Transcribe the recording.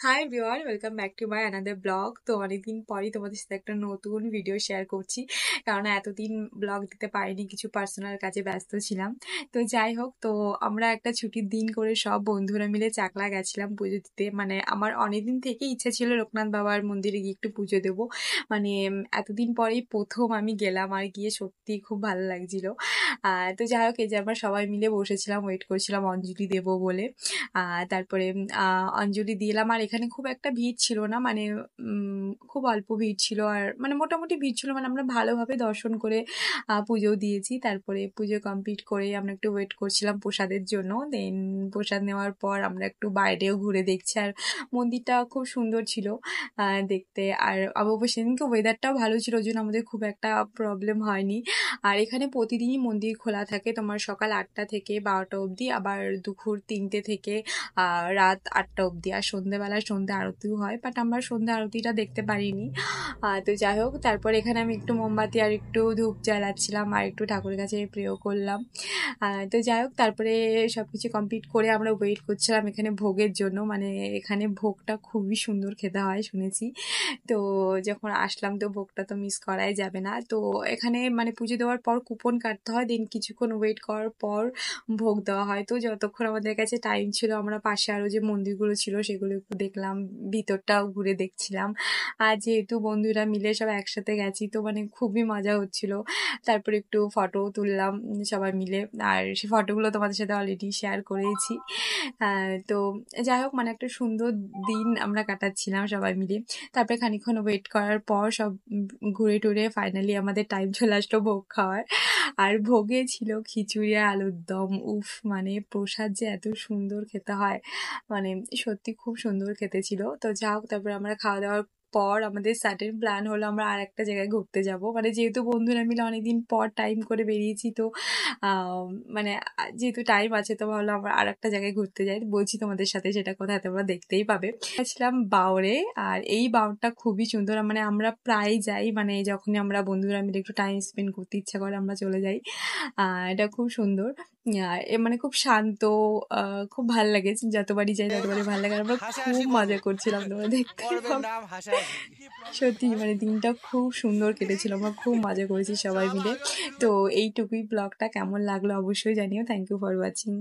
Hi everyone, welcome back to my another blog. তো অনেকদিন পরই তোমাদের সাথে একটা নতুন ভিডিও শেয়ার করছি, কারণ এতদিন ব্লগ দিতে পারিনি, কিছু পার্সোনাল কাজে ব্যস্ত ছিলাম। তো যাই হোক, তো আমরা একটা ছুটির দিন করে সব বন্ধুরা মিলে চাকলা গেছিলাম পুজো দিতে। মানে আমার অনেকদিন থেকে ইচ্ছা ছিল লোকনাথ বাবার মন্দিরে গিয়ে একটু পুজো দেবো। মানে এতদিন পরেই প্রথম আমি গেলাম, আর গিয়ে সত্যি খুব ভালো লাগছিল। তো যাই হোক, এই যে আমরা সবাই মিলে বসেছিলাম, ওয়েট করছিলাম অঞ্জলি দেবো বলে। তারপরে অঞ্জলি দিলাম। আর এখানে খুব একটা ভিড় ছিল না, মানে খুব অল্প ভিড় ছিল, আর মানে মোটামুটি ভিড় ছিল, মানে আমরা ভালোভাবে দর্শন করে পুজোও দিয়েছি। তারপরে পুজো কমপ্লিট করে আমরা একটু ওয়েট করছিলাম প্রসাদের জন্য। দেন প্রসাদ নেওয়ার পর আমরা একটু বাইরেও ঘুরে দেখছি, আর মন্দিরটা খুব সুন্দর ছিল দেখতে। আর অবশ্যই সেদিনকে ওয়েদারটাও ভালো ছিল, ওই জন্য আমাদের খুব একটা প্রবলেম হয়নি। আর এখানে প্রতিদিনই মন্দির খোলা থাকে, তোমার সকাল 8টা থেকে 12টা অবধি, আবার দুপুর 3টে থেকে রাত 8টা অবধি। আর সন্ধ্যেবেলায় সন্ধ্যা আরতিও হয়, বাট আমরা সন্ধ্যা আরতিটা দেখতে পারিনি। তো যাই হোক, তারপর এখানে আমি একটু মোমবাতি আর একটু ধূপ জ্বালাচ্ছিলাম, আর একটু ঠাকুরের কাছে প্রেও করলাম। তো যাই হোক, তারপরে সব কিছু কমপ্লিট করে আমরা ওয়েট করছিলাম এখানে ভোগের জন্য। মানে এখানে ভোগটা খুবই সুন্দর খেতে হয় শুনেছি। তো যখন আসলাম, তো ভোগটা তো মিস করাই যাবে না। তো এখানে মানে পুজো দেওয়ার পর কুপন কাটতে হয়, দেন কিছুক্ষণ ওয়েট করার পর ভোগ দেওয়া হয়। তো যতক্ষণ আমাদের কাছে টাইম ছিল, আমরা পাশে আরও যে মন্দিরগুলো ছিল সেগুলো একটু দেখলাম, ভিতরটাও ঘুরে দেখছিলাম। আর যেহেতু বন্ধুরা মিলে সব একসাথে গেছি, তো মানে খুবই মজা হচ্ছিল। তারপরে একটু ফটো তুললাম সবাই মিলে, আর সেই ফটোগুলো তোমাদের সাথে অলরেডি শেয়ার করেছি। তো যাই হোক, মানে একটা সুন্দর দিন আমরা কাটাচ্ছিলাম সবাই মিলে। তারপরে খানিকক্ষণ ওয়েট করার পর সব ঘুরে টুরে ফাইনালি আমাদের টাইম চলে আসলো ভোগ খাওয়ার। আর ভোগে ছিল খিচুড়ি আর আলুর দম। উফ, মানে প্রসাদ যে এত সুন্দর খেতে হয়, মানে সত্যি খুব সুন্দর খেতে ছিল। তো যা হোক, তারপরে আমরা খাওয়া দাওয়ার পর আমাদের সাডেন প্ল্যান হলো আমরা আর একটা জায়গায় ঘুরতে যাব। মানে যেহেতু বন্ধুরা মিলে অনেকদিন পর টাইম করে বেরিয়েছি, তো মানে যেহেতু টাইম আছে, তো ভাবলাম আমরা আর একটা জায়গায় ঘুরতে যাই। বলছি তোমাদের সাথে সেটা কোথায়, তোমরা দেখতেই পাবে। গেছিলাম বাওরে, আর এই বাওরটা খুবই সুন্দর। মানে আমরা প্রায় যাই, মানে যখনই আমরা বন্ধুরা মিলে একটু টাইম স্পেন্ড করতে ইচ্ছা করে আমরা চলে যাই। এটা খুব সুন্দর, মানে খুব শান্ত, খুব ভাল লাগে। যতবারই যাই ততবারই ভালো লাগে। আর আমরা খুব মজা করছিলাম, তোমরা দেখতে পাবে। সত্যি মানে দিনটা খুব সুন্দর কেটেছিল, আমরা খুব মজা করেছি সবাই মিলে। তো এইটুকুই ব্লগটা কেমন লাগলো অবশ্যই জানিও। Thank you for watching.